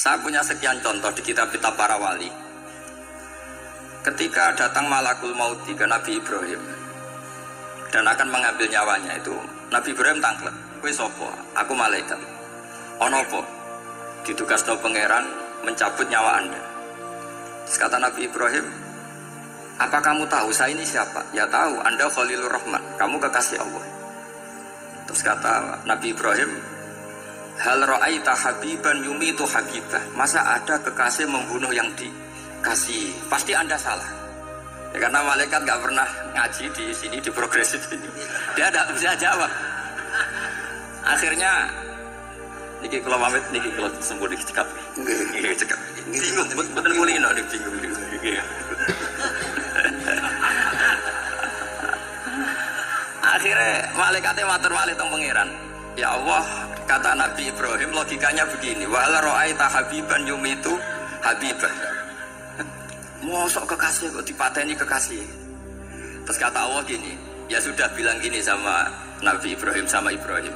Saya punya sekian contoh di kitab-kitab para wali. Ketika datang malakul mauti ke Nabi Ibrahim dan akan mengambil nyawanya itu, Nabi Ibrahim tanglet, kowe sapa? Aku malaikat. Ono apa? Ditugasno pangeran mencabut nyawa Anda. Terus kata Nabi Ibrahim, apa kamu tahu saya ini siapa? Ya tahu, Anda Khalilur Rahman, kamu kekasih Allah. Terus kata Nabi Ibrahim, hal ra'aita habiban yumitu habibah. Masa ada kekasih membunuh yang dikasih? Pasti Anda salah. Ya, karena malaikat nggak pernah ngaji di sini di progresif ini. Dia tidak bisa jawab. Akhirnya niki kalau pamit niki kalau sembuh niki cekap. Niki cekap. Bingung, betul mulai no bingung. Akhirnya malaikatnya matur malih teng pangeran. Ya Allah, kata Nabi Ibrahim logikanya begini, wal ra'aita habiban yumitu habibah. Mosok kekasih kok dipateni kekasih. Terus kata Allah gini, ya sudah bilang gini sama Nabi Ibrahim sama Ibrahim.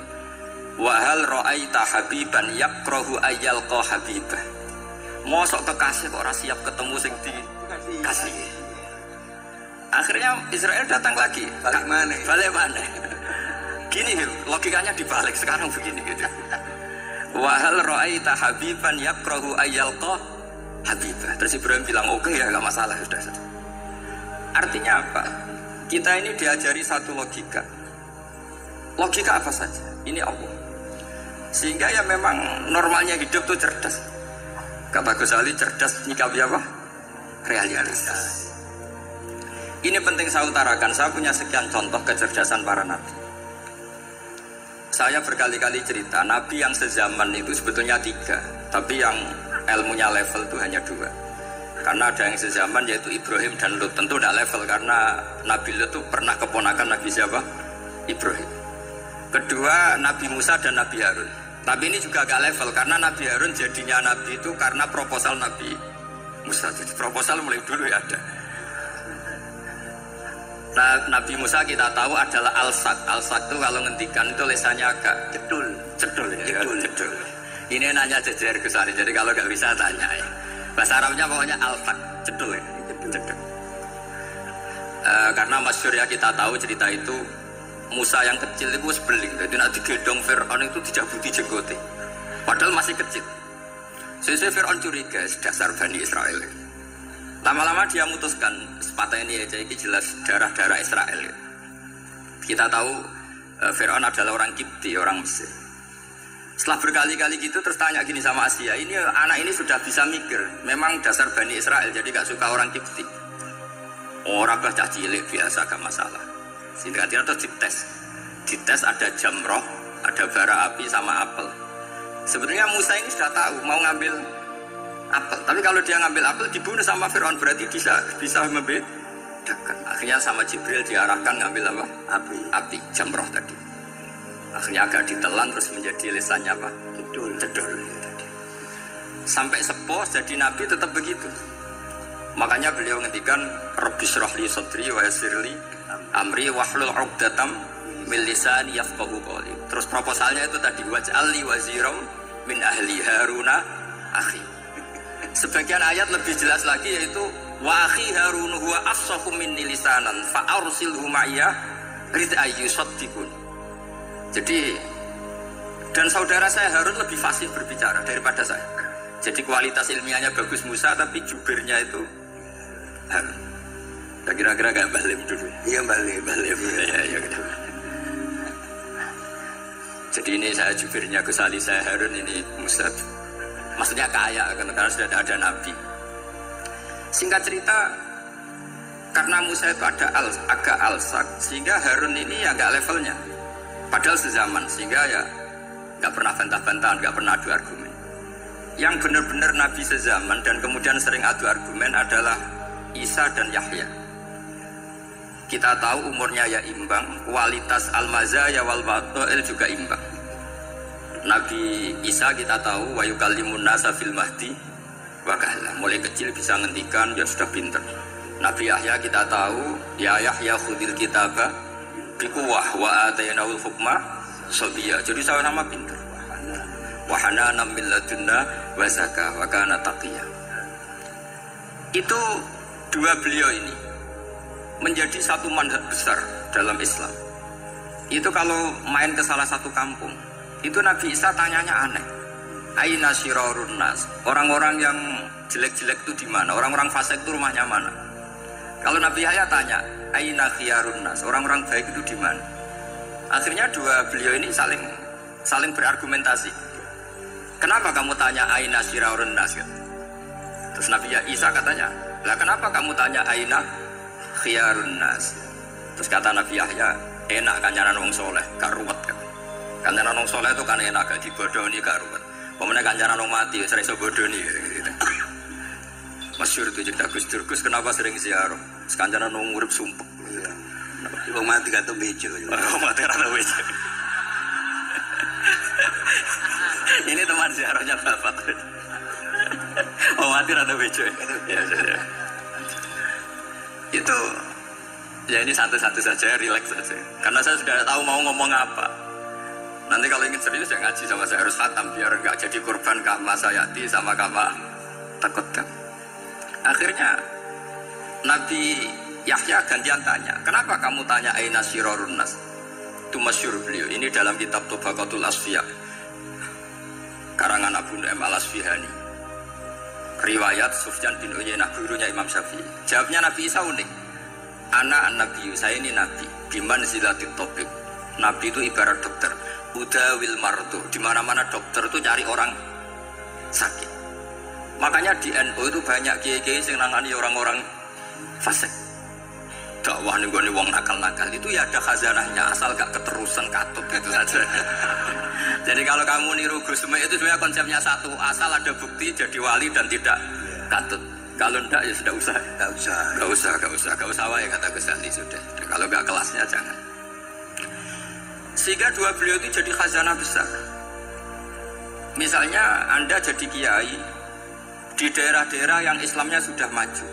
Wa hal ra'aita habiban yakrahu ayyalqa habibah. Mosok kekasih kok ora siap ketemu sing dikasih. Akhirnya Israel datang lagi. Balik mana? Gini logikanya dibalik sekarang begini gitu. Wahal ra'aita habiban yakrahu ayyalqa habibah. Terus Ibrahim bilang oke ya nggak masalah sudah. Artinya apa? Kita ini diajari satu logika. Logika apa saja? Ini Allah. Sehingga ya memang normalnya hidup tuh cerdas. Kata Ghazali cerdas nyikapi apa? Realitas. Ini penting saya utarakan. Saya punya sekian contoh kecerdasan para nabi. Saya berkali-kali cerita, nabi yang sezaman itu sebetulnya 3, tapi yang ilmunya level itu hanya 2. Karena ada yang sezaman yaitu Ibrahim dan Lut. Tentu tidak level karena Nabi Lut itu pernah keponakan Nabi siapa? Ibrahim. Kedua, Nabi Musa dan Nabi Harun. Tapi ini juga agak level karena Nabi Harun jadinya Nabi itu karena proposal Nabi Musa. Jadi proposal mulai dulu ya ada. Nah, Nabi Musa kita tahu adalah al-sak. Al-sak itu kalau ngendikan itu lesannya agak cedul ya. Ini nanya jejer Gusari, jadi kalau nggak bisa tanya ya. Bahasa Arabnya pokoknya al-sak, cedul ya. Karena masyhur ya kita tahu cerita itu Musa yang kecil itu sebeling, jadi nanti gendong Fir'aun itu dijabuti jenggote. Padahal masih kecil. Sesuai Fir'aun curiga, dasar Bani Israel. Lama-lama dia memutuskan sepatah ini aja ini jelas darah-darah Israel. Kita tahu Fir'aun adalah orang Kipti, orang Mesir. Setelah berkali-kali gitu terus tanya gini sama Asia, ini anak ini sudah bisa mikir, memang dasar Bani Israel jadi gak suka orang Kipti. Orang bacah cilik biasa gak masalah. Sehingga dia terus dites ada jamroh, ada bara api sama apel. Sebenarnya Musa ini sudah tahu mau ngambil apel, tapi kalau dia ngambil apel dibunuh sama Fir'aun berarti bisa membedakan. Akhirnya sama Jibril diarahkan ngambil apa? Api jamroh tadi. Akhirnya agak ditelan terus menjadi lisannya apa? Cedul. Sampai sepuh jadi nabi tetap begitu. Makanya beliau ngendikan Rabbi shrah li sadri wa yassir li amri wahlul 'uqdatam min lisani yafqahu qawli. Terus proposalnya itu tadi waj'alli waziram min ahli Haruna akhi. Sebagian ayat lebih jelas lagi yaitu wa akhi Harun huwa afsahu minni lisanan fa arsilhu ma'iyya rid ayyusaddiqun. Jadi dan saudara saya Harun lebih fasih berbicara daripada saya. Jadi kualitas ilmiahnya bagus Musa tapi jubirnya itu Harun. Ya kira-kira gak balim dulu. Iya balim. Ya. Jadi ini saya jubirnya Gus Ali, saya Harun, ini Musa. Maksudnya kaya karena sudah ada nabi. Singkat cerita, karena Musa itu agak alsak, sehingga Harun ini agak levelnya. Padahal sezaman, sehingga ya nggak pernah bantah-bantahan, nggak pernah adu argumen. Yang benar-benar nabi sezaman dan kemudian sering adu argumen adalah Isa dan Yahya. Kita tahu umurnya ya imbang, kualitas al-mazaya wal wadail juga imbang. Nabi Isa kita tahu wa yukallimun nasa fil mahdi wa kahla. Mulai kecil bisa ngendikan, ya sudah pinter. Nabi Yahya kita tahu ya Yahya khudil kitaba biquwah wa atainaul hukma sabiyya. Jadi sama-sama pinter. wa hananan min ladunna wa zakah wa kana taqiyya. Itu dua beliau ini menjadi satu manhaj besar dalam Islam. Itu kalau main ke salah satu kampung, itu Nabi Isa tanyanya aneh. Aina syirarun nas? Orang-orang yang jelek-jelek itu di mana? Orang-orang fasik itu rumahnya mana? Kalau Nabi Yahya tanya, aina khiyarun nas? Orang-orang baik itu di mana? Akhirnya dua beliau ini saling berargumentasi. Kenapa kamu tanya aina syirarun nas? Terus Nabi Isa katanya, lah kenapa kamu tanya aina khiyarun nas? Terus kata Nabi Yahya, enak kancanan wong soleh, gak ruwet kan? Kancanan wong soleh itu kan enak, gak dibodohi, gak ruwet. Pemenang kancanan wong mati, sering bodohi gitu. Masyhur itu cerita Gus Dur, Gus kenapa sering ziarah? Kancanan wong urip sumpek. Wong mati gak tau bejo. Wong mati ora bejo. Ini teman ziarahnya Bapak. Oh mati rada bejo ya. Itu ya ini satu-satu saja, relax saja. Karena saya sudah tahu mau ngomong apa. Nanti kalau ingin serius ya ngaji sama saya harus khatam biar nggak jadi korban kama sayati sama kama takutkan. Akhirnya Nabi Yahya gantian tanya, kenapa kamu tanya aina syirarun nas? Itu masyhur beliau. Ini dalam kitab Tabaqatul Asfiya karangan Abu Nu'aim Al-Asfihani. Riwayat Sufyan bin Uyainah gurunya Imam Syafi'i. Jawabnya Nabi Isa unik. Ana an-nabiyu, saya ini nabi. Biman zilatit topik. Nabi itu ibarat dokter. Udawil mardu. Di mana-mana dokter itu cari orang sakit. Makanya di NU itu banyak kiai-kiai yang nangani orang-orang fasik. Dakwah nih gue wong nakal-nakal itu ya ada khazanahnya, asal gak keterusan katut itu saja. Jadi kalau kamu niru Gus Mek itu sebenarnya konsepnya satu, asal ada bukti jadi wali dan tidak katut. Kalau enggak ya sudah usah. Gak usah ya kata Gus Ali sudah. Kalau gak kelasnya jangan. Sehingga dua beliau itu jadi khazanah besar. Misalnya Anda jadi kiai di daerah-daerah yang Islamnya sudah maju.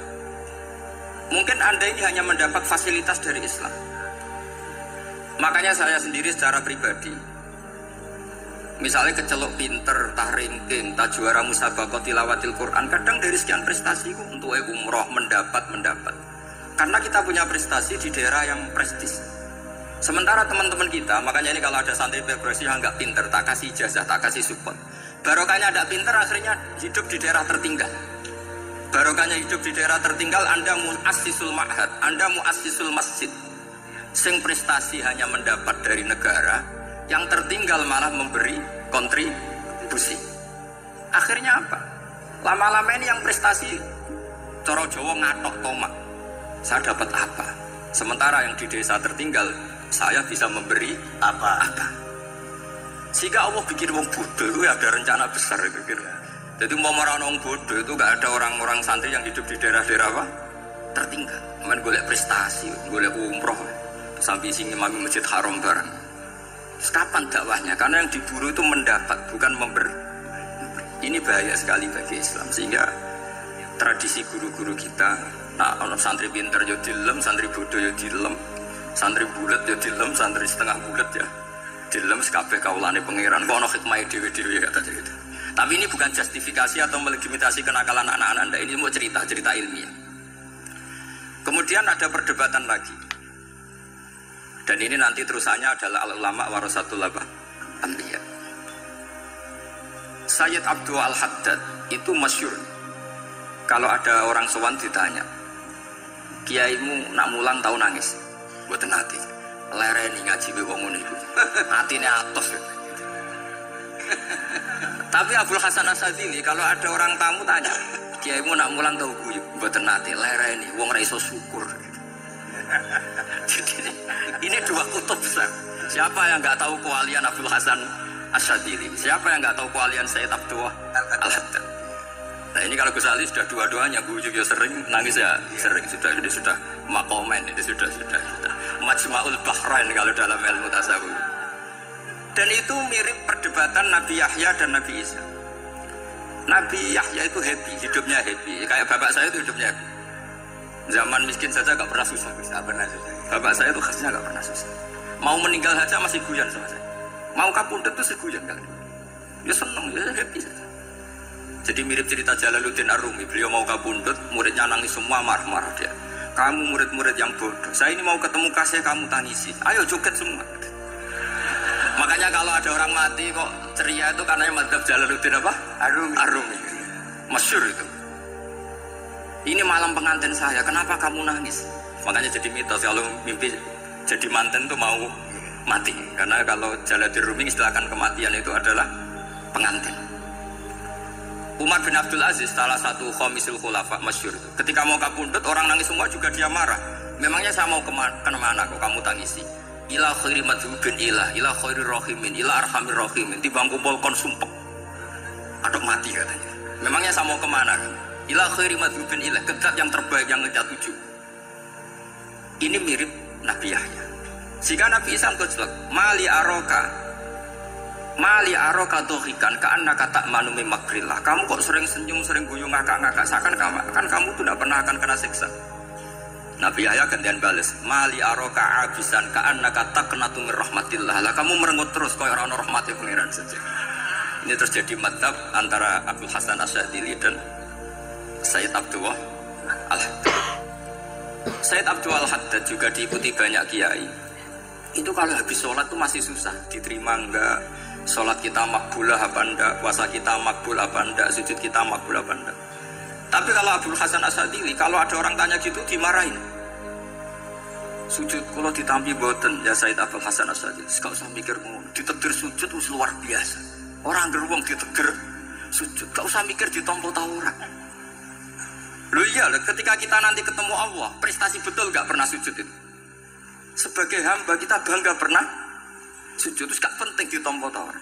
Mungkin Anda ini hanya mendapat fasilitas dari Islam. Makanya saya sendiri secara pribadi, misalnya kecelok pinter, tah ranking, tah juara musabaqah tilawatil Quran, kadang dari sekian prestasiku untuk umroh mendapat. Karena kita punya prestasi di daerah yang prestis. Sementara teman-teman kita, makanya ini kalau ada santri progresi yang nggak pinter, tak kasih ijazah, tak kasih support. Barokahnya ada pinter, akhirnya hidup di daerah tertinggal. Barokahnya hidup di daerah tertinggal, Anda muassisul ma'had, Anda muassisul masjid. Sing prestasi hanya mendapat dari negara, yang tertinggal malah memberi kontribusi. Akhirnya apa? Lama-lama ini yang prestasi coro Jawa ngatok tomak. Saya dapat apa? Sementara yang di desa tertinggal, saya bisa memberi apa? Sehingga Allah bikin wong bodoh itu ada rencana besar itu kira. Jadi mau orang wong bodoh itu gak ada orang-orang santri yang hidup di daerah-daerah apa? Tertinggal. Main golek prestasi, golek umroh, sampai sing imam masjid haram bareng. Kapan dakwahnya? Karena yang diburu itu mendapat, bukan memberi. Ini bahaya sekali bagi Islam. Sehingga tradisi guru-guru kita, nah orang santri pinter yo dilem, santri bodoh yo dilem, santri bulat yo dilem, santri setengah bulat ya dilem sekabeh kaulane pangeran. Kok ana hikmah dhewe-dhewe kata cerita. Tapi ini bukan justifikasi atau melegitimasi kenakalan anak-anak Anda. Ini mau cerita ilmiah. Kemudian ada perdebatan lagi. Dan ini nanti terusannya adalah ulama warasatul anbiya. Sayyid Abdul Al-Haddad itu masyhur. Kalau ada orang sowan ditanya, kiaimu nak mulang tau nangis? Mboten nate. Lereni ngaji be wong ngene iku. Atine atos. Tapi Abdul Hasan Asadili kalau ada orang tamu tanya, kiaimu nak mulang tau guyu? Mboten nate. Lereni wong ora iso syukur. Jadi ini dua kutub besar. Siapa yang nggak tahu kewalian Abdul Hasan Asyadili? Siapa yang nggak tahu kewalian Sayyid Abdul Al-Haddad? Nah ini kalau Gus Ali sudah dua-duanya, gujuk ya sering, nangis ya sering. Sudah makomen, ini sudah Majma'ul Bahrain kalau dalam ilmu tasawuf. Dan itu mirip perdebatan Nabi Yahya dan Nabi Isa. Nabi Yahya itu happy, hidupnya happy. Kayak bapak saya itu hidupnya happy. Zaman miskin saja gak pernah susah. Bapak saya itu khasnya gak pernah susah. Mau meninggal saja masih guyon sama saya. Mau kapundut itu seguyon kali. Ya seneng, ya happy saja. Jadi mirip cerita Jalaluddin Ar-Rumi, beliau mau kabundut, muridnya nangis semua, marah-marah dia. Kamu murid-murid yang bodoh, saya ini mau ketemu kasih kamu tangisi, ayo joget semua. Makanya kalau ada orang mati kok ceria itu karena madzhab Jalaluddin apa? Ar-Rumi. Masyhur itu. Ini malam pengantin saya, kenapa kamu nangis? Makanya jadi mitos kalau mimpi jadi manten tuh mau mati. Karena kalau Jalaluddin Rumi istilahkan kematian itu adalah pengantin. Umar bin Abdul Aziz, salah satu khomisul khulafa masyhur itu. Ketika mau kabundut, orang nangis semua juga dia marah. Memangnya saya mau kemana kok kamu tangisi? Ila khairi madhubin ila khairi rahimin, ila arhamir rahimin. Timbang kumpul kon sumpek. Aduk mati katanya. Memangnya saya mau kemana? Ila khairi madhubin ke zat yang terbaik yang ngejat tujuh. Ini mirip Nabi Yahya. Jika Nabi Isa menjelak, Mali aroka dohikan ka'annaka ta'manu makrillah. Kamu kok sering senyum, sering guyu, ngakak-ngakak. Seakan kamu tuh tidak pernah akan kena siksa. Nabi Yahya gantian balas. Mali aroka abisan ka'annaka taqnatu min rahmatillah. Lah kamu merengut terus kaya orang rahmati pengiran saja. Ini terjadi madzhab antara Abdul Hasan Asyadzili dan Sayyid Abdullah Al-Haddad. Sayyid Abdullah Al-Haddad juga diikuti banyak kiai. Itu kalau habis sholat tuh masih susah diterima enggak. Sholat kita makbulah apa enggak, puasa kita makbul apa enggak, sujud kita makbul apa enggak. Tapi kalau Abdul Hasan Asyadzili, kalau ada orang tanya gitu dimarahin. Sujud kalau ditampi boten ya Sayyid Abdul Hasan Asyadzili, gak usah mikir ngono. Ditegur sujud itu luar biasa. Orang geruang ditegur sujud, gak usah mikir ditompo ta ora. Loh iya, ketika kita nanti ketemu Allah, prestasi betul gak pernah sujud itu. Sebagai hamba kita bangga pernah sujud, itu gak penting ditompo ta ora.